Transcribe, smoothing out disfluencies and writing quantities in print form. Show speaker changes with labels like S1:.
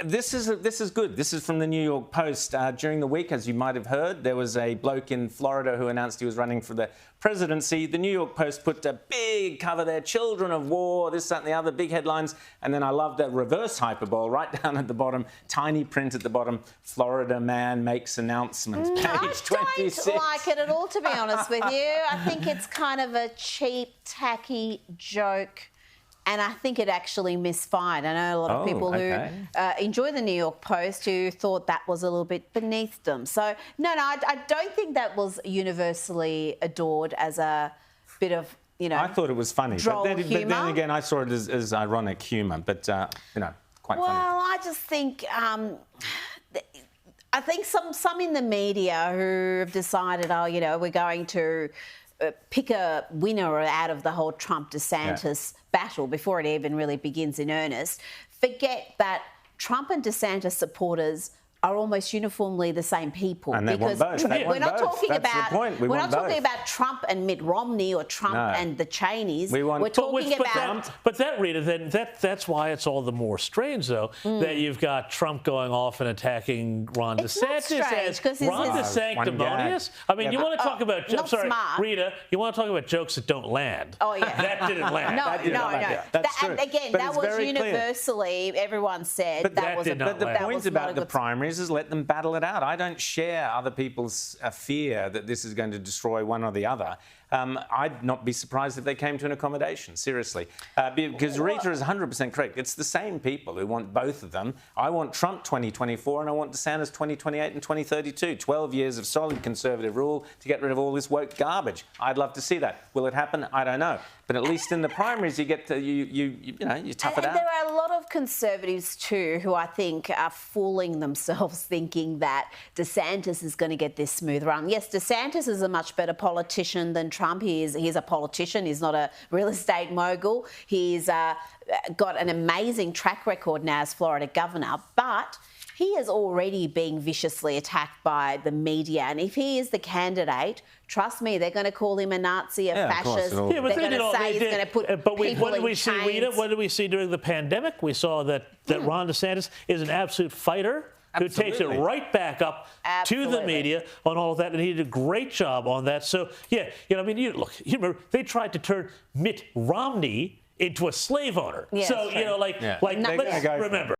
S1: This is good. This is from the New York Post. During the week, as you might have heard, there was a bloke in Florida who announced he was running for the presidency. The New York Post put a big cover there, children of war, this, that and the other, big headlines. And then I love that reverse hyperbole right down at the bottom, tiny print at the bottom, Florida man makes announcement. Page 26.
S2: I don't like it at all, to be honest with you. I think it's kind of a cheap, tacky joke. And I think it actually misfired. I know a lot of people who enjoy the New York Post who thought that was a little bit beneath them. So, no, I don't think that was universally adored as a bit of, you know,
S1: I thought it was funny.
S2: Droll
S1: but then again, I saw it as ironic humour. But, you know, quite funny.
S2: Well, I just think... I think some in the media who have decided, oh, you know, we're going to pick a winner out of the whole Trump-DeSantis battle before it even really begins in earnest, forget that Trump and DeSantis supporters are almost uniformly the same people.
S1: And because
S2: we're not talking about Trump and Mitt Romney or Trump and the Cheneys. We're talking about...
S3: But that, Rita, then that's why it's all the more strange, though, that you've got Trump going off and attacking Ron DeSantis as Ron the Sanctimonious. I mean, you want to talk about... I'm sorry, Rita, you want to talk about jokes that don't land.
S2: Oh, yeah.
S3: That didn't land.
S2: No.
S1: That's true.
S2: Again, that was universally, everyone said that was a...
S1: But the point about the primaries is let them battle it out. I don't share other people's fear that this is going to destroy one or the other. I'd not be surprised if they came to an accommodation, seriously. Because Rita is 100% correct. It's the same people who want both of them. I want Trump 2024 and I want DeSantis 2028 and 2032. 12 years of solid conservative rule to get rid of all this woke garbage. I'd love to see that. Will it happen? I don't know. But at least in the primaries, you get to, you tough it out.
S2: There are a lot of conservatives too who I think are fooling themselves thinking that DeSantis is going to get this smooth run. Yes, DeSantis is a much better politician than Trump. He's a politician. He's not a real estate mogul. He's got an amazing track record now as Florida governor, but he is already being viciously attacked by the media. And if he is the candidate, trust me, they're going to call him a Nazi, a fascist. They're going to say he's going to put people in chains.
S3: What did we see, Rita? What did we see during the pandemic? We saw that Ron DeSantis is an absolute fighter who takes it right back up to the media on all of that, and he did a great job on that. So, yeah, you know, I mean, you remember, they tried to turn Mitt Romney into a slave owner.
S2: Yes,
S3: so, you know, let's remember.